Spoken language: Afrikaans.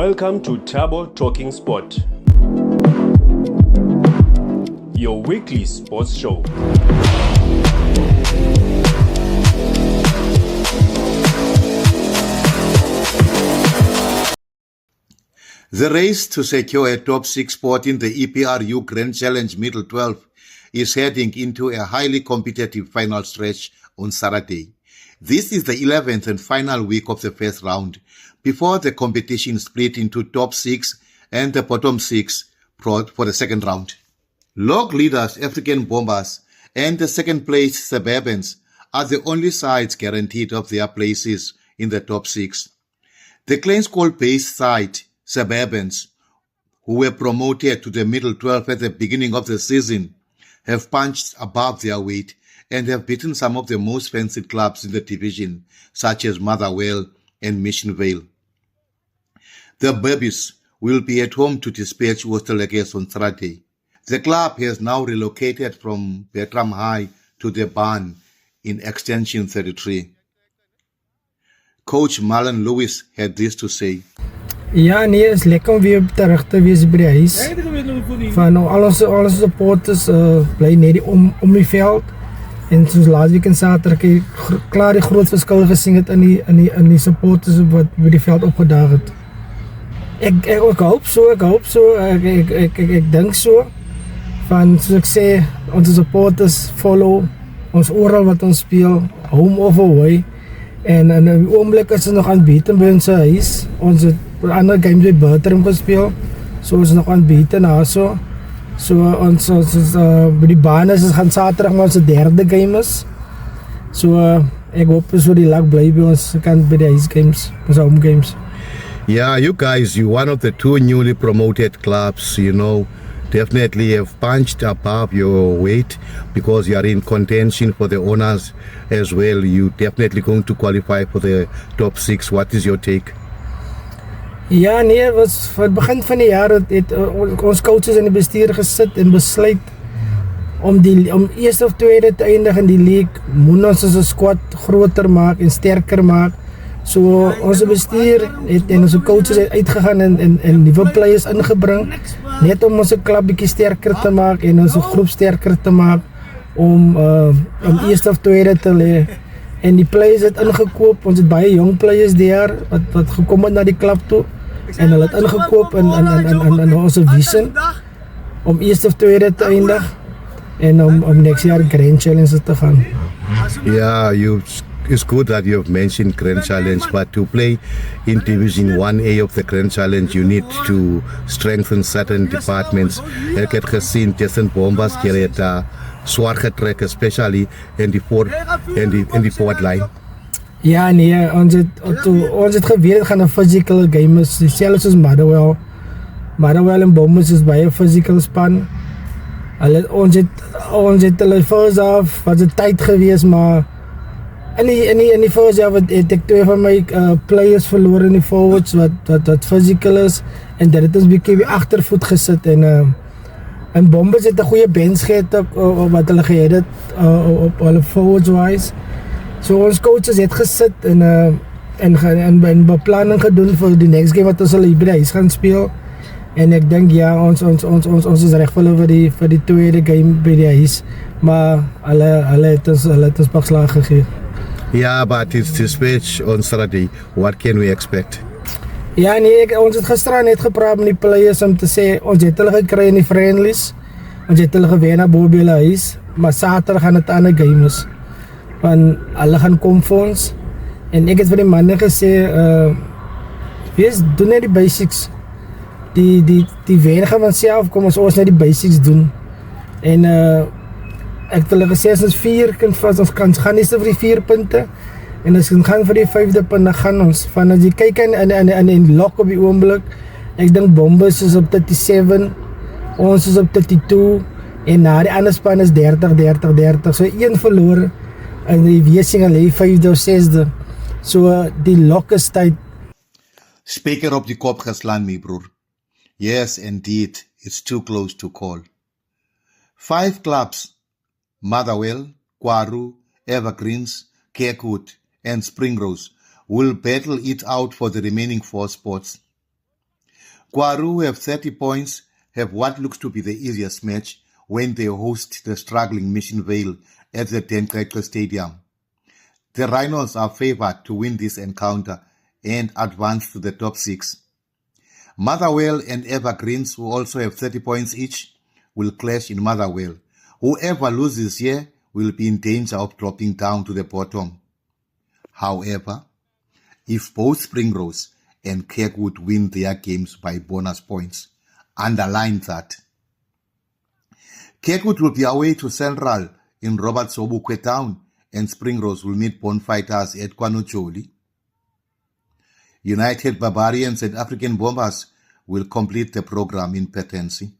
Welcome to Tabo Talking Sport, your weekly sports show. The race to secure a top 6 spot in the EPRU Grand Challenge Middle 12 is heading into a highly competitive final stretch on Saturday. This is the 11th and final week of the first round, before the competition split into top 6 and the bottom 6 for the second round. Log leaders African Bombers and the second place Suburbans are the only sides guaranteed of their places in the top 6. The Kleinskool-based side Suburbans, who were promoted to the middle 12 at the beginning of the season, have punched above their weight and have beaten some of the most fancied clubs in the division, such as Motherwell and Mission Vale. The Burbies will be at home to dispatch Oosterlikes on Saturday. The club has now relocated from Bertram High to the Barn in Extension 33. Coach Marlon Lewis had this to say. Ja, nee, is lekker om weer terug te wees by die huis. Van al ons supporters bly net om die veld. En soos laas week en Saterdag klaar die groot verskil gesien het in die supporters wat by die veld opgedaag het. Ek hoop so, ek dink so. Van soos ek sê, ons supporters follow ons oral wat ons speel, home of away. En in die oomblik is ons nog aanbieden by ons huis. Ons het ander games by Bertram gespeel. So ons nog aanbieden na so. So ons by die baan is gaan Saterdag maar ons derde game is. So ek hoop so die luck bly by ons kant by die huis games, ons home games. Yeah, you guys, you're one of the two newly promoted clubs, definitely have punched above your weight because you are in contention for the honors as well. You definitely going to qualify for the top 6. What is your take? Ja, nee, was van begin van die jaar het ons coaches in die bestuur gesit en besluit om eerste of tweede te eindig in die league, moet ons as 'n squad groter maak en sterker maak. So ons bestuur en ons coaches het uitgegaan en nuwe players ingebring, net om ons klub bietjie sterker te maak en ons groep sterker te maak om eerste of tweede te lê. En die players het ingekoop, ons het baie jong players daar wat gekom het na die klub toe en hulle het ingekoop in ons vision om eerste of tweede te eindig en om next jaar Grand Challenge te gaan. Yeah, it's good that you have mentioned Grand Challenge, but to play in Division 1A of the Grand Challenge, you need to strengthen certain departments. Ek het gesien tussen Bombers het swaar getrek, especially in die forward line. Ja, nee, ons het geweet het gaan 'n physical game is, selfs soos Motherwell en Bombers is baie physical span. Ons het hulle first half, was het tyd gewees, maar in die first half het ek twee van my players verloor in die forwards wat physical is en dit het ons bietjie agtervoet gesit en Bombers het 'n goeie bench gehad wat hulle gehad het op hulle forwards wise. So ons coaches het gesit en beplanning gedoen vir die next game wat ons hulle by die huis gaan speel. En ek dink ja, ons is reg vir die tweede game by die huis, maar hulle het ons pakslag gegee. Yeah, but it's dispatch on Saturday. What can we expect? Ja, nee, ons het gisteraan net gepraat met die players om te sê, ons het hulle gekry in die friendlies, ons het hulle gewen na Bobby huis, maar Saterdag gaan het ander games. Want hulle gaan kom vir ons, en ek het vir die manne gesê, wees, doen net die basics. Die wen gaan vanself kom as ons net die basics doen. En ek het hulle gesê as ons 4 kan gaan nie so vir die 4 punte en as ons gaan vir die 5de punte gaan ons van as jy kyk in lock op die oomblik, ek dink Bombers is op 37, ons is op 32 en na die ander span is 30, so 1 verloor en die Wesing lê 5de of 6de, so die lock is tyd. Speaker op die kop geslaan, my broer. Yes, indeed, it's too close to call. 5 clubs, Motherwell, Kwaru, Evergreens, Kirkwood, and Springrose will battle it out for the remaining 4 spots. Kwaru, who have 30 points, have what looks to be the easiest match when they host the struggling Mission Vale at the Denkreke Stadium. The Rhinos are favored to win this encounter and advance to the top 6. Motherwell and Evergreens, who also have 30 points each, will clash in Motherwell. Whoever loses here will be in danger of dropping down to the bottom. However, if both Springrose and Kirkwood win their games by bonus points, underline that. Kirkwood will be away to Central in Robert Sobukwe Town, and Springrose will meet Bonfighters at KwaNoJoli. United Barbarians and African Bombers will complete the program in Patency.